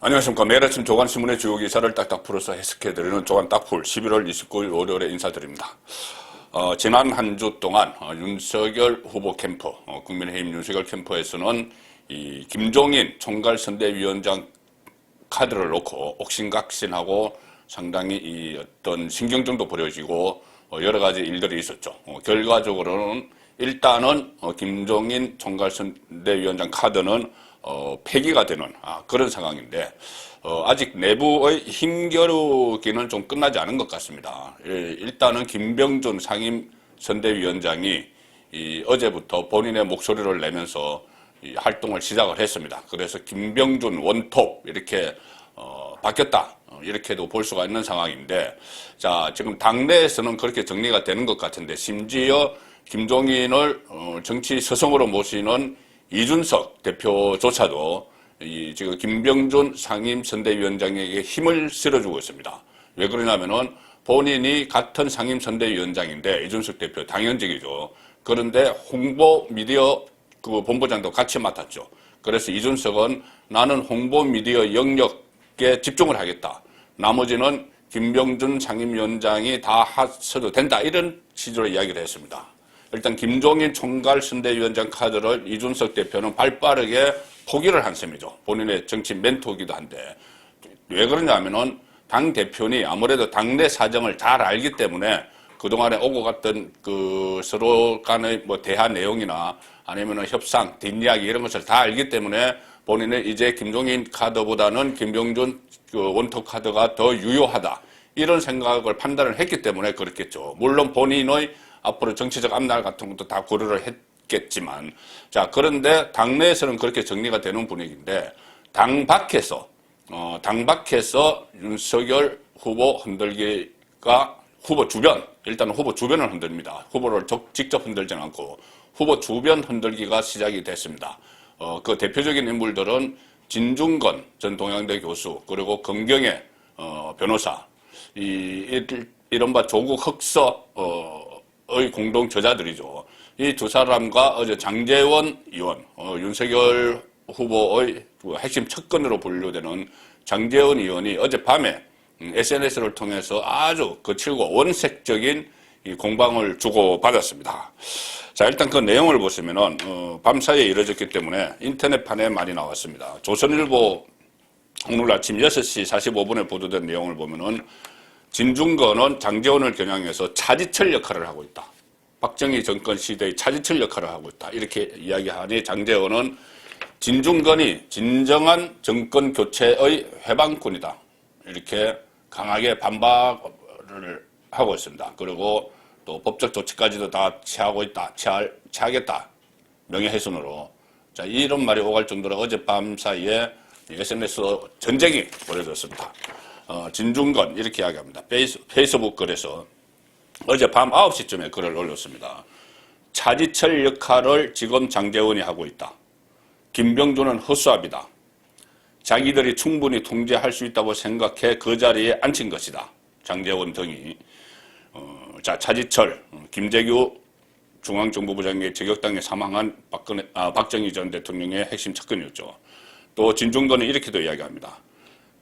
안녕하십니까. 매일 아침 조간신문의 주요 기사를 딱딱 풀어서 해석해드리는 조간 딱풀 11월 29일 월요일에 인사드립니다. 지난 한 주 동안 윤석열 후보 캠프, 국민의힘 윤석열 캠프에서는 이 김종인 총괄선대위원장 카드를 놓고 옥신각신하고 상당히 이 어떤 신경전도 벌여지고 여러 가지 일들이 있었죠. 결과적으로는 일단은 김종인 총괄선대위원장 카드는 폐기가 되는 그런 상황인데 아직 내부의 힘겨루기는 좀 끝나지 않은 것 같습니다. 일단은 김병준 상임선대위원장이 어제부터 본인의 목소리를 내면서 활동을 시작을 했습니다. 그래서 김병준 원톱 이렇게 바뀌었다 이렇게도 볼 수가 있는 상황인데, 자 지금 당내에서는 그렇게 정리가 되는 것 같은데 심지어 김종인을 정치 스승으로 모시는 이준석 대표조차도 지금 김병준 상임선대위원장에게 힘을 실어주고 있습니다. 왜 그러냐면은 본인이 같은 상임선대위원장인데 이준석 대표 당연직이죠. 그런데 홍보 미디어 그 본부장도 같이 맡았죠. 그래서 이준석은 나는 홍보 미디어 영역에 집중을 하겠다. 나머지는 김병준 상임위원장이 다 하셔도 된다. 이런 취지로 이야기를 했습니다. 일단 김종인 총괄선대위원장 카드를 이준석 대표는 발빠르게 포기를 한 셈이죠. 본인의 정치 멘토이기도 한데 왜 그러냐면은 당 대표니 아무래도 당내 사정을 잘 알기 때문에 그동안에 오고 갔던 그 서로 간의 뭐 대화 내용이나 아니면은 협상, 뒷이야기 이런 것을 다 알기 때문에 본인은 이제 김종인 카드보다는 김병준 그 원톱 카드가 더 유효하다. 이런 생각을 판단을 했기 때문에 그렇겠죠. 물론 본인의 앞으로 정치적 앞날 같은 것도 다 고려를 했겠지만, 자, 그런데 당내에서는 그렇게 정리가 되는 분위기인데, 당 밖에서 윤석열 후보 흔들기가 후보 주변, 일단 후보 주변을 흔듭니다. 후보를 직접 흔들지는 않고, 후보 주변 흔들기가 시작이 됐습니다. 그 대표적인 인물들은 진중권 전 동양대 교수, 그리고 검경의 변호사, 이른바 조국 흑서의 공동 저자들이죠. 이 두 사람과 어제 장제원 의원, 윤석열 후보의 핵심 측근으로 분류되는 장제원 의원이 어젯밤에 SNS를 통해서 아주 거칠고 원색적인 공방을 주고받았습니다. 자, 일단 그 내용을 보시면은 밤사이에 이뤄졌기 때문에 인터넷판에 많이 나왔습니다. 조선일보 오늘 아침 6시 45분에 보도된 내용을 보면은 진중권은 장제원을 겨냥해서 차지철 역할을 하고 있다. 박정희 정권 시대의 차지철 역할을 하고 있다. 이렇게 이야기하니 장제원은 진중권이 진정한 정권 교체의 회방꾼이다. 이렇게 강하게 반박을 하고 있습니다. 그리고 또 법적 조치까지도 다 취하고 있다. 취하겠다. 명예훼손으로. 자, 이런 말이 오갈 정도로 어젯밤 사이에 SNS 전쟁이 벌어졌습니다. 진중권 이렇게 이야기합니다. 페이스북 글에서 어젯밤 9시쯤에 글을 올렸습니다. 차지철 역할을 지금 장제원이 하고 있다. 김병준은 허수아비다. 자기들이 충분히 통제할 수 있다고 생각해 그 자리에 앉힌 것이다. 장제원 등이. 자, 차지철, 김재규 중앙정보부장의 저격당해 사망한 박정희 전 대통령의 핵심 측근이었죠. 또 진중권은 이렇게도 이야기합니다.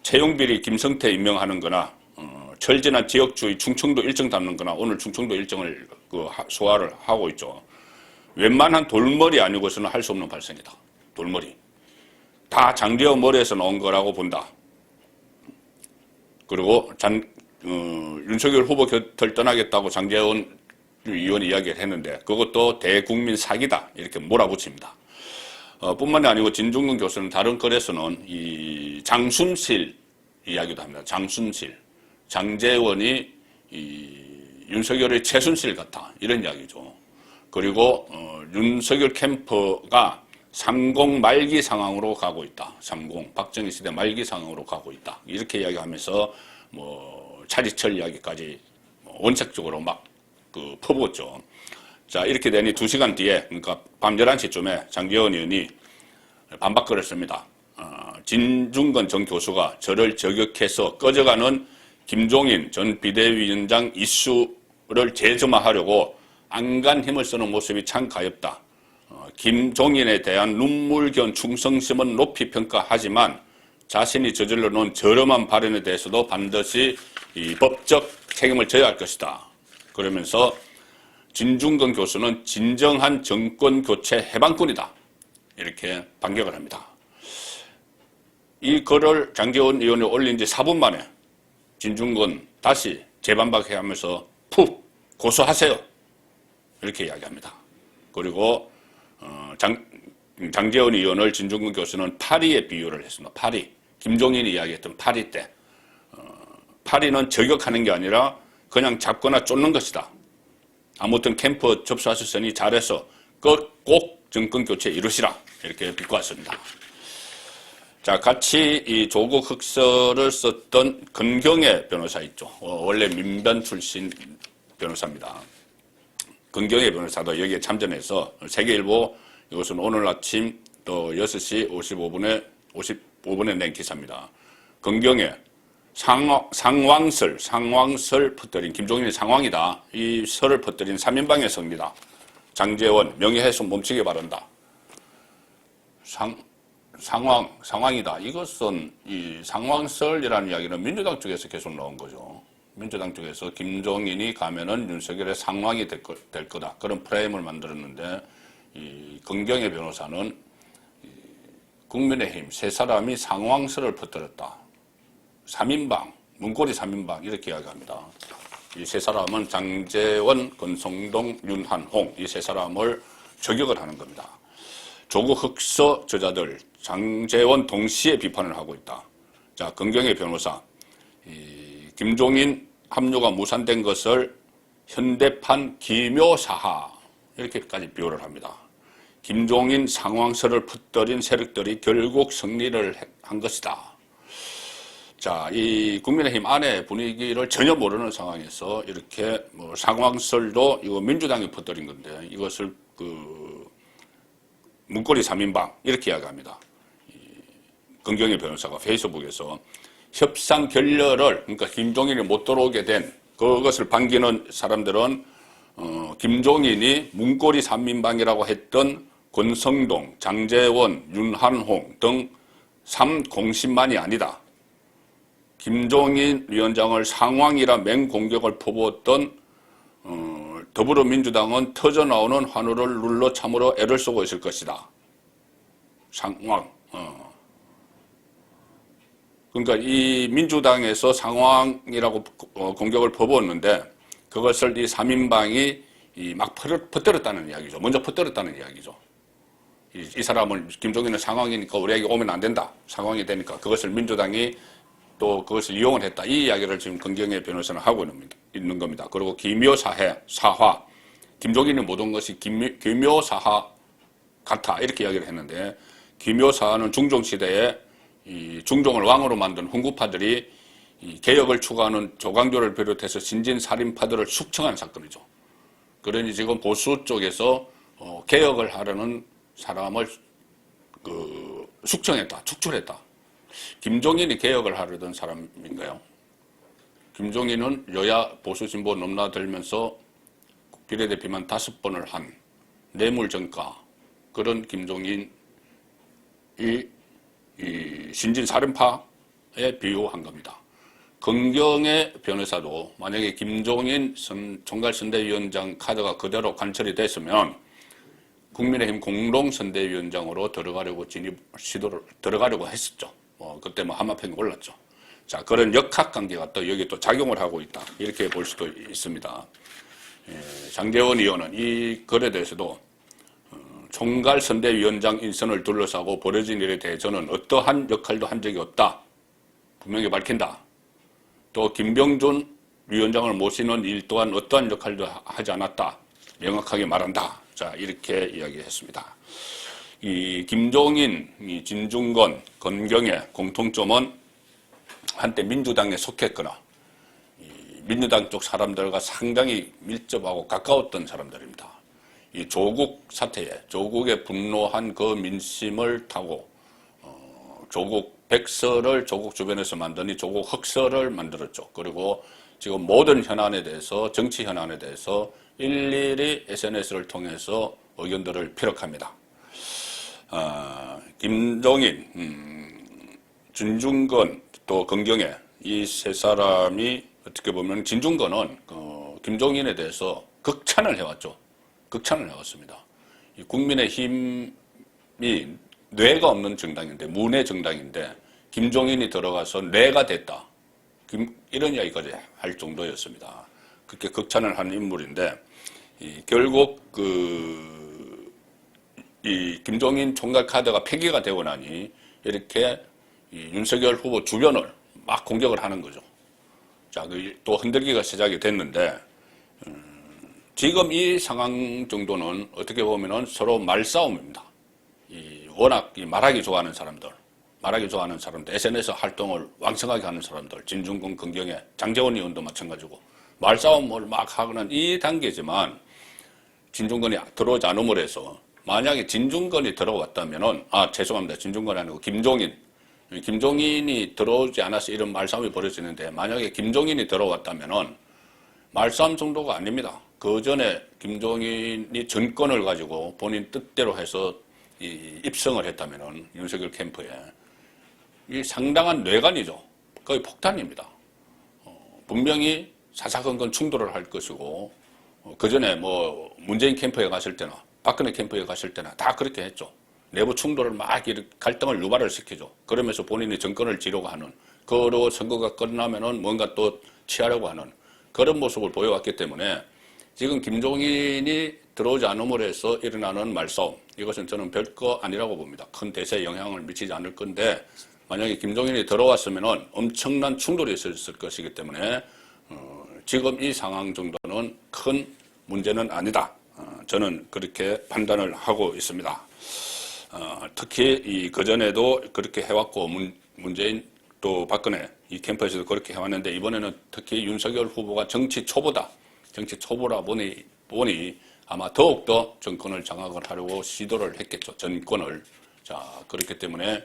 채용비리 김성태 임명하는 거나 철진한 지역주의 충청도 일정 담는 거나 오늘 충청도 일정을 소화를 하고 있죠. 웬만한 돌머리 아니고서는 할 수 없는 발생이다. 돌머리. 다 장제원 머리에서 나온 거라고 본다. 그리고 윤석열 후보 곁을 떠나겠다고 장제원 의원이 이야기를 했는데 그것도 대국민 사기다. 이렇게 몰아붙입니다. 뿐만이 아니고 진중권 교수는 다른 글에서는 이 장순실 이야기도 합니다. 장순실. 장제원이 윤석열의 최순실 같다. 이런 이야기죠. 그리고 윤석열 캠프가 30 말기 상황으로 가고 있다. 30 박정희 시대 말기 상황으로 가고 있다. 이렇게 이야기하면서 차지철 이야기까지 원색적으로 막 퍼붓죠. 자, 이렇게 되니 2시간 뒤에, 그러니까 밤 11시쯤에 장제원 의원이 반박글을 씁니다. 진중권 전 교수가 저를 저격해서 꺼져가는 김종인 전 비대위원장 이슈를 재점화하려고 안간 힘을 쓰는 모습이 참 가엽다. 김종인에 대한 눈물견 충성심은 높이 평가하지만 자신이 저질러 놓은 저렴한 발언에 대해서도 반드시 이 법적 책임을 져야 할 것이다. 그러면서 진중권 교수는 진정한 정권교체 해방꾼이다. 이렇게 반격을 합니다. 이 글을 장제원 의원이 올린 지 4분 만에 진중권 다시 재반박하면서 푹 고소하세요. 이렇게 이야기합니다. 그리고 장제원 의원을 진중권 교수는 파리에 비유를 했습니다. 파리. 김종인이 이야기했던 파리 때. 파리는 저격하는 게 아니라 그냥 잡거나 쫓는 것이다. 아무튼 캠프 접수하셨으니 잘해서 꼭 정권교체 이루시라. 이렇게 비꼬았습니다. 자, 같이 이 조국 흑서를 썼던 건경애 변호사 있죠. 원래 민변 출신 변호사입니다. 건경애 변호사도 여기에 참전해서 세계일보 이것은 오늘 아침 또 6시 55분에 낸 기사입니다. 건경애 상황설 퍼뜨린 김종인의 상황이다. 이 설을 퍼뜨린 3인방의 성입니다. 장제원 명예훼손 멈추게 바란다. 상황이다. 이것은 이 상황설이라는 이야기는 민주당 쪽에서 계속 나온 거죠. 민주당 쪽에서 김종인이 가면은 윤석열의 상황이 될 거다. 그런 프레임을 만들었는데 이 건경애 변호사는 국민의힘 세 사람이 상황설을 퍼뜨렸다. 3인방, 문고리 3인방 이렇게 이야기합니다. 이 세 사람은 장제원, 권성동, 윤한홍 이 세 사람을 저격을 하는 겁니다. 조국 흑서 저자들 장제원 동시에 비판을 하고 있다. 자, 건경애 변호사, 김종인 합류가 무산된 것을 현대판 기묘사하 이렇게까지 비유를 합니다. 김종인 상황설을 퍼뜨린 세력들이 결국 승리를 한 것이다. 자, 이 국민의힘 안의 분위기를 전혀 모르는 상황에서 이렇게 뭐 상황설도 이거 민주당이 퍼뜨린 건데 이것을 문고리 3인방 이렇게 이야기합니다. 건경애 변호사가 페이스북에서 협상 결렬을 그러니까 김종인이 못 들어오게 된 그것을 반기는 사람들은 김종인이 문고리 3인방이라고 했던 권성동, 장제원, 윤한홍 등 3공신만이 아니다. 김종인 위원장을 상황이라 맹공격을 퍼부었던 더불어민주당은 터져나오는 환호를 눌러 참으로 애를 쓰고 있을 것이다. 상황. 그러니까 이 민주당에서 상황이라고 공격을 퍼부었는데 그것을 이 3인방이 막 퍼뜨렸다는 이야기죠. 먼저 퍼뜨렸다는 이야기죠. 이 사람은 김종인은 상황이니까 우리에게 오면 안 된다. 상황이 되니까 그것을 민주당이 또 그것을 이용을 했다. 이 이야기를 지금 건경애 변호사는 하고 있는 겁니다. 그리고 기묘사해, 사화. 김종인이 모든 것이 기묘사화 같아. 이렇게 이야기를 했는데 기묘사화는 중종시대에 이 중종을 왕으로 만든 훈구파들이 이 개혁을 추구하는 조광조를 비롯해서 신진살인파들을 숙청한 사건이죠. 그러니 지금 보수 쪽에서 개혁을 하려는 사람을 숙청했다, 축출했다. 김종인이 개혁을 하려던 사람인가요? 김종인은 여야 보수 진보 넘나들면서 비례대표만 5번을 한 뇌물전가 그런 김종인이 이 신진살인파에 비유한 겁니다. 건경애 변호사도 만약에 김종인 총괄선대위원장 카드가 그대로 관철이 됐으면 국민의힘 공동선대위원장으로 들어가려고 들어가려고 했었죠. 그때 뭐 한마평이 올랐죠. 자, 그런 역학관계가 또 여기 또 작용을 하고 있다. 이렇게 볼 수도 있습니다. 장제원 의원은 이 글에 대해서도 총괄선대위원장 인선을 둘러싸고 벌어진 일에 대해 저는 어떠한 역할도 한 적이 없다. 분명히 밝힌다. 또 김병준 위원장을 모시는 일 또한 어떠한 역할도 하지 않았다. 명확하게 말한다. 자, 이렇게 이야기했습니다. 이 김종인, 이 진중권, 건경애 공통점은 한때 민주당에 속했거나 민주당 쪽 사람들과 상당히 밀접하고 가까웠던 사람들입니다. 이 조국 사태에 조국에 분노한 그 민심을 타고 조국 백서를 조국 주변에서 만드니 조국 흑서를 만들었죠. 그리고 지금 모든 현안에 대해서 정치 현안에 대해서 일일이 SNS를 통해서 의견들을 피력합니다. 김종인 진중권 또 긍경애 이 세 사람이 어떻게 보면 진중권은 김종인에 대해서 극찬을 해왔죠. 극찬을 해왔습니다. 이 국민의힘이 뇌가 없는 정당인데 무뇌 정당인데 김종인이 들어가서 뇌가 됐다. 이런 이야기까지 할 정도였습니다. 그렇게 극찬을 한 인물인데 결국 이 김종인 총괄 카드가 폐기가 되고 나니 이렇게 윤석열 후보 주변을 막 공격을 하는 거죠. 자, 또 흔들기가 시작이 됐는데 지금 이 상황 정도는 어떻게 보면은 서로 말싸움입니다. 워낙 말하기 좋아하는 사람들, SNS 활동을 왕성하게 하는 사람들, 진중권, 긍경애, 장제원 의원도 마찬가지고 말싸움을 막 하고는 이 단계지만 진중권이 들어오지 않음으로 해서 만약에 진중권이 들어왔다면은 죄송합니다. 진중권이 아니고 김종인이 들어오지 않아서 이런 말싸움이 벌어지는데 만약에 김종인이 들어왔다면은 말싸움 정도가 아닙니다. 그 전에 김종인이 전권을 가지고 본인 뜻대로 해서 입성을 했다면은 윤석열 캠프에 이 상당한 뇌관이죠. 거의 폭탄입니다. 분명히 사사건건 충돌을 할 것이고 그 전에 뭐 문재인 캠프에 갔을 때나 박근혜 캠프에 갔을 때나 다 그렇게 했죠. 내부 충돌을 막 갈등을 유발을 시키죠. 그러면서 본인이 정권을 지려고 하는, 그리고 선거가 끝나면은 뭔가 또 취하려고 하는 그런 모습을 보여왔기 때문에 지금 김종인이 들어오지 않음으로 해서 일어나는 말싸움, 이것은 저는 별거 아니라고 봅니다. 큰 대세에 영향을 미치지 않을 건데 만약에 김종인이 들어왔으면은 엄청난 충돌이 있었을 것이기 때문에 지금 이 상황 정도는 큰 문제는 아니다. 저는 그렇게 판단을 하고 있습니다. 특히 그전에도 그렇게 해왔고 문재인 또 박근혜 이 캠프에서도 그렇게 해왔는데 이번에는 특히 윤석열 후보가 정치 초보다. 정치 초보라 보니 아마 더욱더 정권을 장악을 하려고 시도를 했겠죠. 전권을. 자, 그렇기 때문에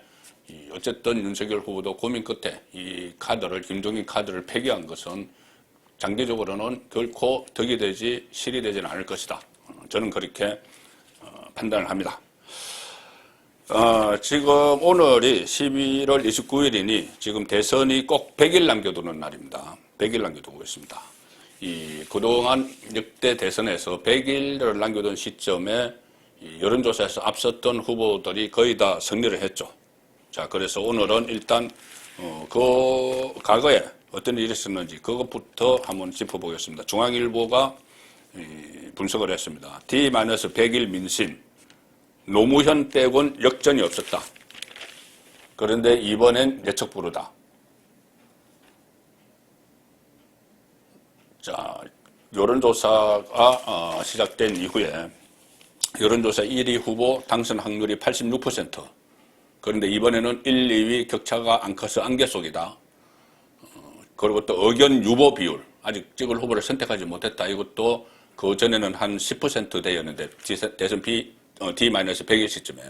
어쨌든 윤석열 후보도 고민 끝에 이 카드를, 김종인 카드를 폐기한 것은 장기적으로는 결코 덕이 되지 실이 되지는 않을 것이다. 저는 그렇게 판단을 합니다. 지금 오늘이 11월 29일이니 지금 대선이 꼭 100일 남겨두는 날입니다. 100일 남겨두고 있습니다. 그동안 역대 대선에서 100일을 남겨둔 시점에 여론조사에서 앞섰던 후보들이 거의 다 승리를 했죠. 자, 그래서 오늘은 일단 그 과거에 어떤 일이 있었는지 그것부터 한번 짚어보겠습니다. 중앙일보가 분석을 했습니다. D-100일 민심, 노무현 빼곤 역전이 없었다. 그런데 이번엔 예측불허다. 자, 여론조사가 시작된 이후에 여론조사 1위 후보 당선 확률이 86%. 그런데 이번에는 1, 2위 격차가 안 커서 안개 속이다. 그리고 또 의견 유보 비율, 아직 찍을 후보를 선택하지 못했다. 이것도 그 전에는 한 10%대였는데 대선 D-100일 시점에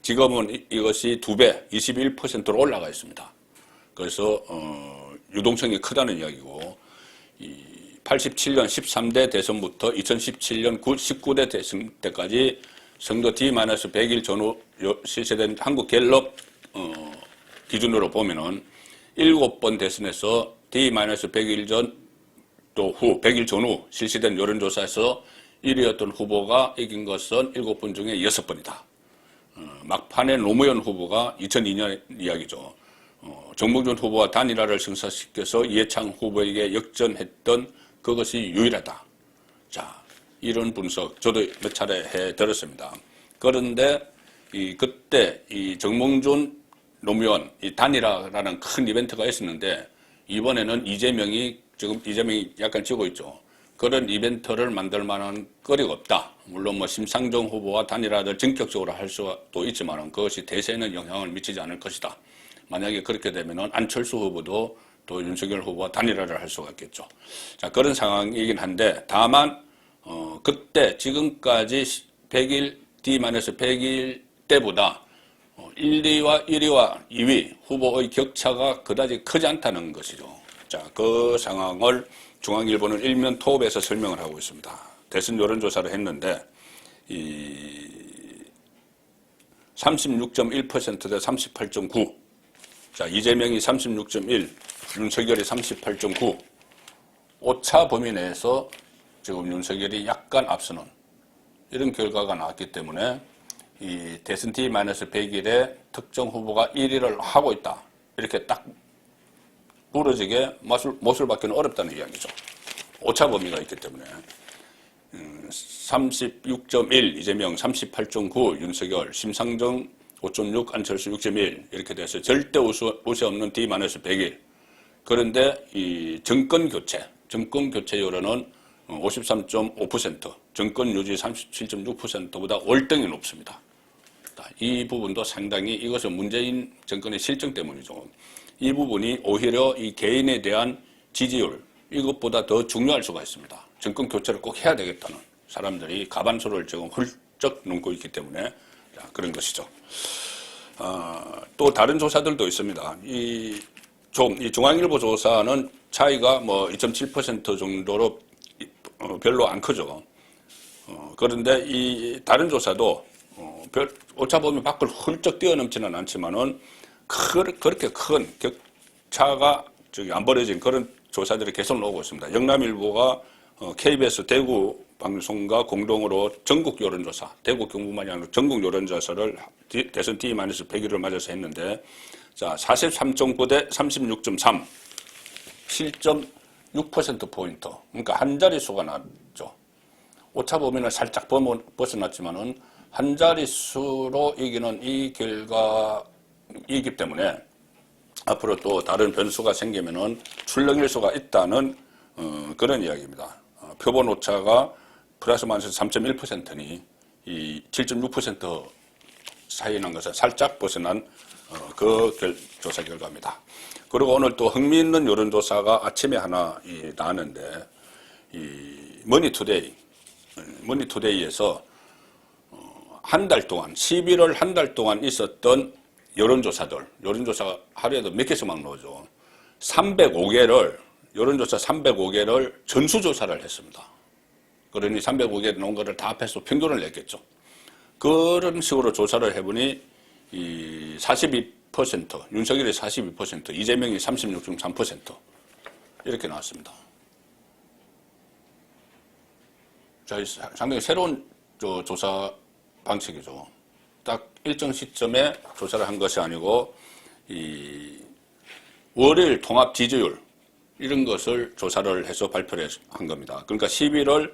지금은 이것이 2배, 21%로 올라가 있습니다. 그래서 유동성이 크다는 이야기고 87년 13대 대선부터 2017년 19대 대선 때까지 선거 D-100일 전후 실시된 한국갤럽 기준으로 보면은 7번 대선에서 D-100일 전 또 후 100일 전후 실시된 여론조사에서 1위였던 후보가 이긴 것은 7번 중에 6번이다. 막판에 노무현 후보가 2002년 이야기죠. 정몽준 후보와 단일화를 성사시켜서 이해창 후보에게 역전했던 그것이 유일하다. 자, 이런 분석 저도 몇 차례 해드렸습니다. 그런데 그때 이 정몽준 노무현 이 단일화라는 큰 이벤트가 있었는데 이번에는 이재명이 약간 찌고 있죠. 그런 이벤트를 만들 만한 거리가 없다. 물론 뭐 심상정 후보와 단일화를 전격적으로 할 수도 있지만 그것이 대세에는 영향을 미치지 않을 것이다. 만약에 그렇게 되면은 안철수 후보도 또 윤석열 후보와 단일화를 할 수가 있겠죠. 자, 그런 상황이긴 한데 다만 그때 지금까지 100일 D-100일 때보다 1위와 2위 후보의 격차가 그다지 크지 않다는 것이죠. 자, 그 상황을 중앙일보는 일면 톱에서 설명을 하고 있습니다. 대선 여론조사를 했는데 36.1% 대 38.9. 자, 이재명이 36.1, 윤석열이 38.9. 오차 범위 내에서 지금 윤석열이 약간 앞서는 이런 결과가 나왔기 때문에 이 대선 T-100일에 특정 후보가 1위를 하고 있다. 이렇게 딱 부러지게 못을 받기는 어렵다는 이야기죠. 오차 범위가 있기 때문에. 36.1 이재명, 38.9 윤석열, 심상정 5.6 안철수 6.1 이렇게 돼서 절대 우세 없는 D-100일. 그런데 이 정권 교체 여론은 53.5%, 정권 유지 37.6%보다 월등히 높습니다. 이 부분도 상당히 이것은 문재인 정권의 실정 때문이죠. 이 부분이 오히려 이 개인에 대한 지지율 이것보다 더 중요할 수가 있습니다. 정권 교체를 꼭 해야 되겠다는 사람들이 가반수를 지금 훌쩍 넘고 있기 때문에 그런 것이죠. 또 다른 조사들도 있습니다. 이 중앙일보 조사는 차이가 뭐 2.7% 정도로 별로 안 크죠. 그런데 이 다른 조사도 오차 범위 밖을 훌쩍 뛰어넘지는 않지만은 그렇게 큰 격차가 안 벌어진 그런 조사들이 계속 나오고 있습니다. 영남일보가 KBS 대구 방송과 공동으로 전국 여론조사, 대구 경북만이 아니라 전국 여론조사를 대선 T-100일을 맞아서 했는데, 자, 43.9 대 36.3, 7.6%포인트. 그러니까 한 자릿수가 났죠. 오차 범위는 살짝 벗어났지만은 한 자릿수로 이기는 이 결과이기 때문에 앞으로 또 다른 변수가 생기면은 출렁일 수가 있다는 그런 이야기입니다. 표본 오차가 플러스 마이너스 3.1%니 이 7.6% 사이 난 것은 살짝 벗어난 그 조사 결과입니다. 그리고 오늘 또 흥미있는 여론조사가 아침에 하나 나왔는데 이 머니투데이에서 한 달 동안 11월 한 달 동안 있었던 여론조사가 하루에도 몇 개씩 막 나오죠. 305개를 여론조사 305개를 전수조사를 했습니다. 그러니 305개 나온 거를 다 합해서 평균을 냈겠죠. 그런 식으로 조사를 해보니 이 42%, 윤석열이 42%, 이재명이 36.3% 이렇게 나왔습니다. 자, 상당히 새로운 조사 방식이죠. 딱 일정 시점에 조사를 한 것이 아니고 이 월요일 통합 지지율 이런 것을 조사를 해서 발표를 한 겁니다. 그러니까 11월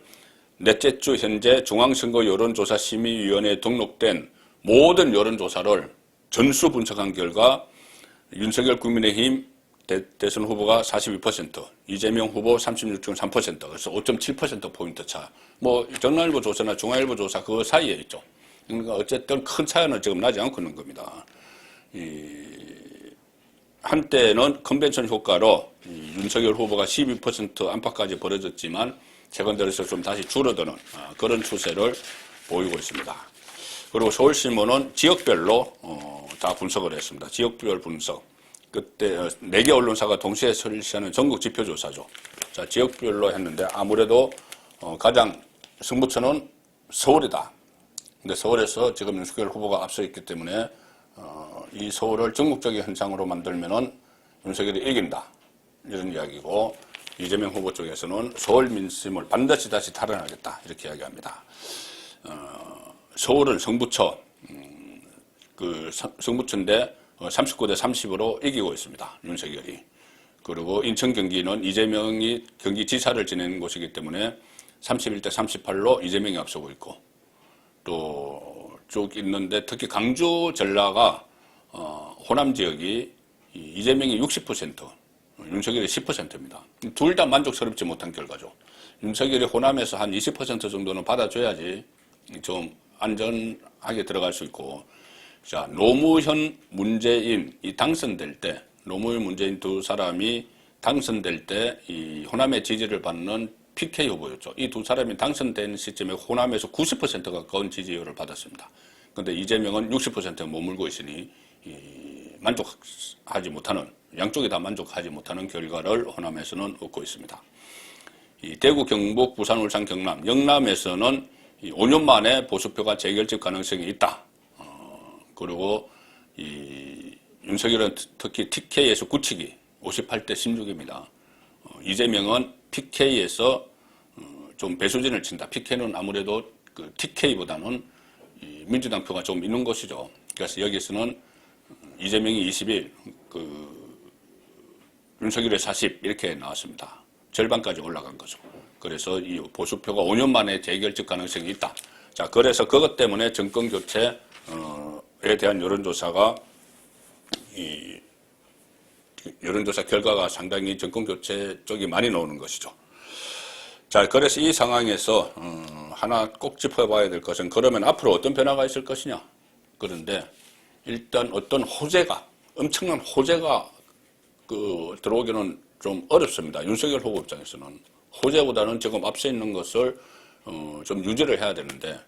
넷째 주 현재 중앙선거 여론조사심의위원회에 등록된 모든 여론조사를 전수 분석한 결과 윤석열 국민의힘 대선 후보가 42%, 이재명 후보 36.3%, 그래서 5.7%포인트 차. 뭐 정남일보 조사나 중앙일보 조사 그 사이에 있죠. 그러니까 어쨌든 큰 차이는 지금 나지 않고 있는 겁니다. 한때는 컨벤션 효과로 윤석열 후보가 12% 안팎까지 벌어졌지만 최근 들어서 좀 다시 줄어드는 그런 추세를 보이고 있습니다. 그리고 서울신문은 지역별로 다 분석을 했습니다. 지역별 분석. 그때 4개 언론사가 동시에 설치하는 전국 지표조사죠. 자, 지역별로 했는데 아무래도 가장 승부처는 서울이다. 근데 서울에서 지금 윤석열 후보가 앞서 있기 때문에 이 서울을 전국적인 현상으로 만들면은 윤석열이 이긴다. 이런 이야기고 이재명 후보 쪽에서는 서울 민심을 반드시 다시 탈환하겠다. 이렇게 이야기합니다. 서울은 성부처, 성부처인데 39대 30으로 이기고 있습니다. 윤석열이. 그리고 인천 경기는 이재명이 경기지사를 지낸 곳이기 때문에 31대 38로 이재명이 앞서고 있고 또 쭉 있는데 특히 강주 전라가 호남 지역이 이재명이 60%, 윤석열이 10%입니다. 둘 다 만족스럽지 못한 결과죠. 윤석열이 호남에서 한 20% 정도는 받아줘야지 좀 안전하게 들어갈 수 있고, 자, 노무현, 문재인 당선될 때, 노무현, 문재인 두 사람이 당선될 때 이 호남의 지지를 받는 PK 후보였죠. 이 두 사람이 당선된 시점에 호남에서 90% 가까운 지지율을 받았습니다. 그런데 이재명은 60%에 머물고 있으니 만족하지 못하는, 양쪽이 다 만족하지 못하는 결과를 호남에서는 얻고 있습니다. 이 대구, 경북, 부산, 울산, 경남, 영남에서는 5년 만에 보수표가 재결집 가능성이 있다. 그리고 윤석열은 특히 TK에서 굳히기 58대 16입니다. 이재명은 PK에서 좀 배수진을 친다. PK는 아무래도 그 TK보다는 민주당 표가 좀 있는 것이죠. 그래서 여기서는 이재명이 21, 윤석열의 40 이렇게 나왔습니다. 절반까지 올라간 거죠. 그래서 이 보수표가 5년 만에 재결집 가능성이 있다. 자, 그래서 그것 때문에 정권 교체에 대한 여론조사가 여론조사 결과가 상당히 정권 교체 쪽이 많이 나오는 것이죠. 자, 그래서 이 상황에서 하나 꼭 짚어봐야 될 것은 그러면 앞으로 어떤 변화가 있을 것이냐. 그런데 일단 어떤 호재가 엄청난 호재가 들어오기는 좀 어렵습니다. 윤석열 후보 입장에서는 호재보다는 지금 앞서 있는 것을 좀 유지를 해야 되는데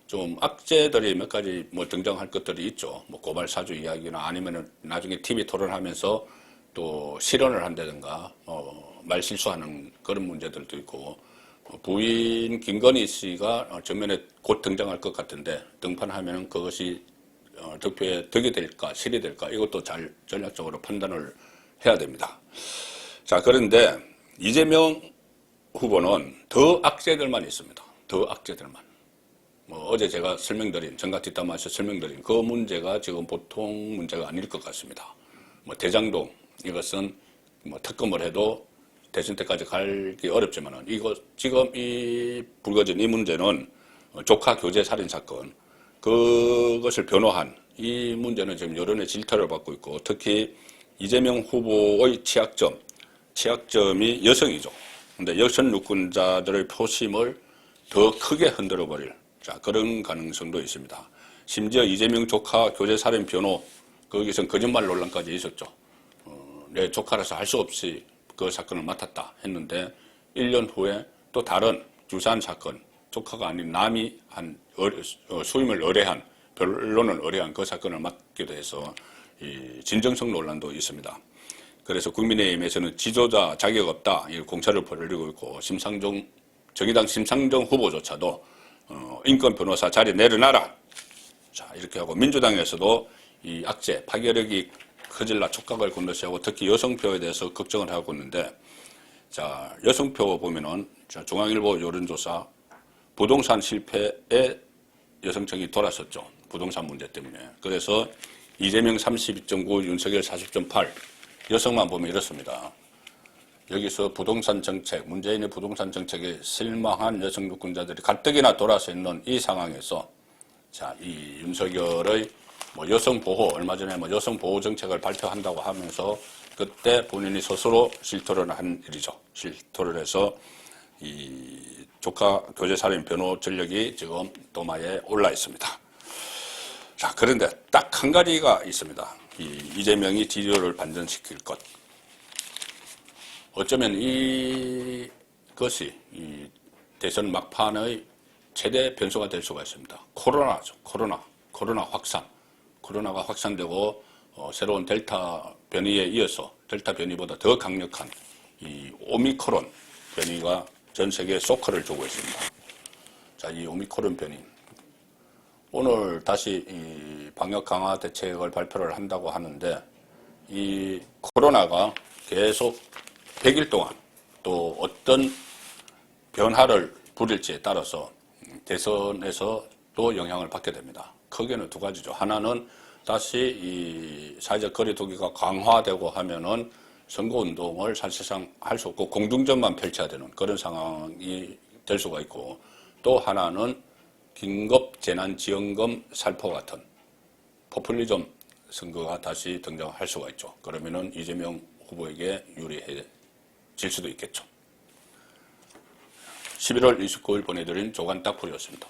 좀 악재들이 몇 가지 뭐 등장할 것들이 있죠. 뭐 고발 사주 이야기나 아니면은 나중에 TV 토론하면서 또 실언을 한다든가 말 실수하는 그런 문제들도 있고 부인 김건희 씨가 전면에 곧 등장할 것 같은데 등판하면 그것이 득표에 득이 될까 실이 될까 이것도 잘 전략적으로 판단을 해야 됩니다. 자, 그런데 이재명 후보는 더 악재들만 있습니다. 더 악재들만. 어제 제가 설명드린, 정각 뒷담화에서 설명드린 그 문제가 지금 보통 문제가 아닐 것 같습니다. 대장동, 이것은 특검을 해도 대선 때까지 가기 어렵지만은, 지금 이 불거진 이 문제는 조카 교제 살인 사건, 그것을 변호한 이 문제는 지금 여론의 질타를 받고 있고, 특히 이재명 후보의 취약점이 여성이죠. 근데 여성 유권자들의 표심을 더 크게 흔들어버릴 그런 가능성도 있습니다. 심지어 이재명 조카 교제 살인 변호 거기서 거짓말 논란까지 있었죠. 내 조카라서 할 수 없이 그 사건을 맡았다 했는데 1년 후에 또 다른 유사한 사건 조카가 아닌 남이 한 수임을 의뢰한 변론을 의뢰한 그 사건을 맡기도 해서 이 진정성 논란도 있습니다. 그래서 국민의힘에서는 지도자 자격 없다 이 공차를 벌이고 있고 정의당 심상정 후보조차도 인권 변호사 자리 내려놔라. 자, 이렇게 하고 민주당에서도 이 악재 파괴력이 커질라 촉각을 건너시하고 특히 여성표에 대해서 걱정을 하고 있는데 자, 여성표 보면은 중앙일보 여론조사 부동산 실패에 여성층이 돌았었죠. 부동산 문제 때문에. 그래서 이재명 32.9, 윤석열 40.8 여성만 보면 이렇습니다. 여기서 부동산 정책, 문재인의 부동산 정책에 실망한 여성 유권자들이 가뜩이나 돌아서 있는 이 상황에서 자, 이 윤석열의 여성 보호, 얼마 전에 여성 보호 정책을 발표한다고 하면서 그때 본인이 스스로 실토를 한 일이죠. 실토를 해서 이 조카 교제 살인 변호 전력이 지금 도마에 올라 있습니다. 자, 그런데 딱 한 가지가 있습니다. 이재명이 지지율을 반전시킬 것. 어쩌면 이것이 이 대선 막판의 최대 변수가 될 수가 있습니다. 코로나죠. 코로나 확산. 코로나가 확산되고 새로운 델타 변이에 이어서 델타 변이보다 더 강력한 이 오미크론 변이가 전 세계에 쇼크를 주고 있습니다. 자, 이 오미크론 변이. 오늘 다시 이 방역 강화 대책을 발표를 한다고 하는데 이 코로나가 계속 100일 동안 또 어떤 변화를 부릴지에 따라서 대선에서 또 영향을 받게 됩니다. 크게는 두 가지죠. 하나는 다시 이 사회적 거리 두기가 강화되고 하면은 선거운동을 사실상 할 수 없고 공중전만 펼쳐야 되는 그런 상황이 될 수가 있고 또 하나는 긴급 재난지원금 살포 같은 포퓰리즘 선거가 다시 등장할 수가 있죠. 그러면은 이재명 후보에게 유리해질 수도 있겠죠. 11월 29일 보내드린 조간 딱풀이었습니다.